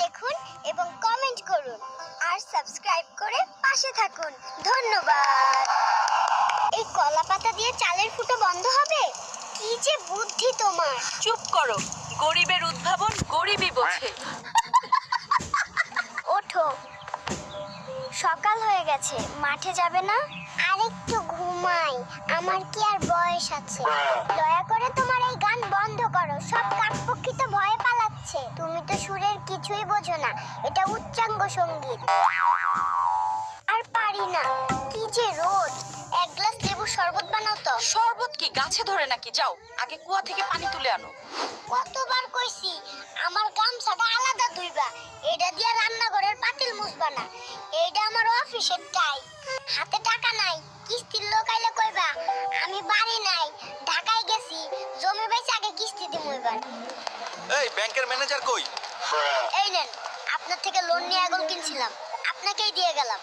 দেখুন এবং কমেন্ট করুন আর সাবস্ক্রাইব করে পাশে থাকুন। ধন্যবাদ। এই কলা পাতা দিয়ে চালের ফুটো বন্ধ হবে? কি যে বুদ্ধি তোমার! চুপ করো, গরিবের উদ্ভাবন গরিবই বোঝে। ওঠো, সকাল হয়ে গেছে, মাঠে যাবে না? আরেকটু ঘুমাই, আমার কি আর বয়স আছে? দয়া করে তোমার এই গান বন্ধ করো, সব কাকপক্ষী তো ভয়ে পালাচ্ছে। তুমি তো সুরের কিছুই বোঝো না, এটা উচ্চাঙ্গ সঙ্গীত। আর পারি না, কি যে রোদ! এক গ্লাস লেবুর শরবত বানাও তো। শরবত কি গাছে ধরে নাকি? যাও আগে কুয়া থেকে পানি তুলে আনো। কতবার কইছি আমার গামছাটা আলাদা ধুইবা, এটা দিয়া রান্নাঘরের পাতিল মুছবা না। এইটা আমার অফিসের টাই, হাতে টাকা নাই, কিস্তির লোক আইলে কইবা আমি বাড়ি নাই, ঢাকায় গেছি, জমি বেচে আগে কিস্তি দিমু এবার। এই ব্যাংকের ম্যানেজার কই? এই নেন, আপনার থেকে লোন নিয়ে আগল কিনছিলাম, আপনাকেই দিয়ে গেলাম।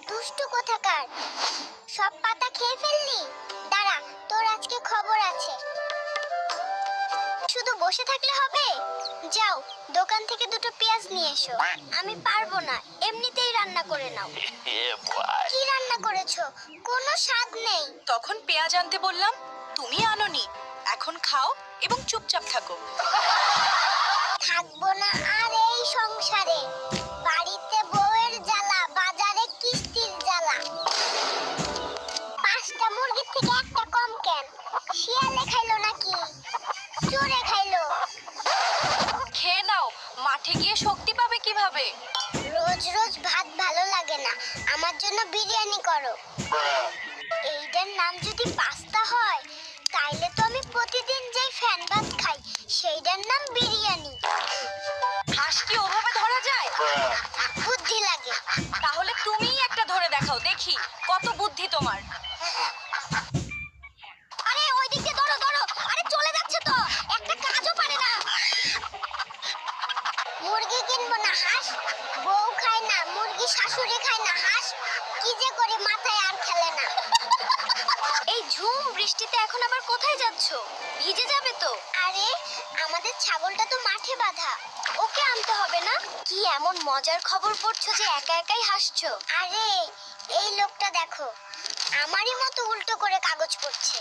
দুষ্টু কোথাকার, সব পাতা খেয়ে ফেললি? দাঁড়া, তোর আজকে খবর আছে। শুধু বসে থাকলে হবে? যাও দোকান থেকে দুটো পেঁয়াজ নিয়ে এসো। আমি পারবো না, এমনিতেই রান্না করে নাও। কি রান্না করেছো? কোনো স্বাদ নেই। তখন পেঁয়াজ আনতে বললাম, তুমি আনোনি। এখন খাও এবং চুপচাপ থাকো। থাকবো না আর এই সংসারে, বাড়িতে বউয়ের জ্বালা, বাজারে কিস্তির জ্বালা। 5টা মুরগির থেকে একটা কম কেন? শিয়ালে খাইলো নাকি চোরে খাইলো? খেয়ে নাও, মাঠে গিয়ে শক্তি পাবে কিভাবে? রোজ রোজ ভাত ভালো লাগে না, আমার জন্য বিরিয়ানি করো। এইটার নাম যদি পাস্তা হয়, তাইলে তো আমি প্রতিদিন যেই ফ্যান ভাত খাই সেইটার নাম বিরিয়ানি। হাঁস কি ওভাবে ধরা যায়? বুদ্ধি লাগে। তাহলে তুমিই একটা ধরে দেখাও, দেখি কত বুদ্ধি তোমার। আরে ওই দিকে ধরো ধরো, আরে চলে যাচ্ছে তো, একটা কাজও পারে না। মুরগি কিনবো না হাঁস, বউ খায় না মুরগি, শাশুড়ি খায় না হাঁস, কি যে করি মাথায় আর খেলে না। এই ঝুম বৃষ্টিতে এখন আবার কোথায় যাচ্ছ? ভিজে যাবে তো। আরে আমাদের ছাগলটা তো মাঠে বাঁধা, ওকে আনতে হবে না? কি এমন মজার খবর পড়ছো যে একা একাই হাসছো? আরে এই লোকটা দেখো, আমারই মতো উল্টো করে কাগজ পড়ছে।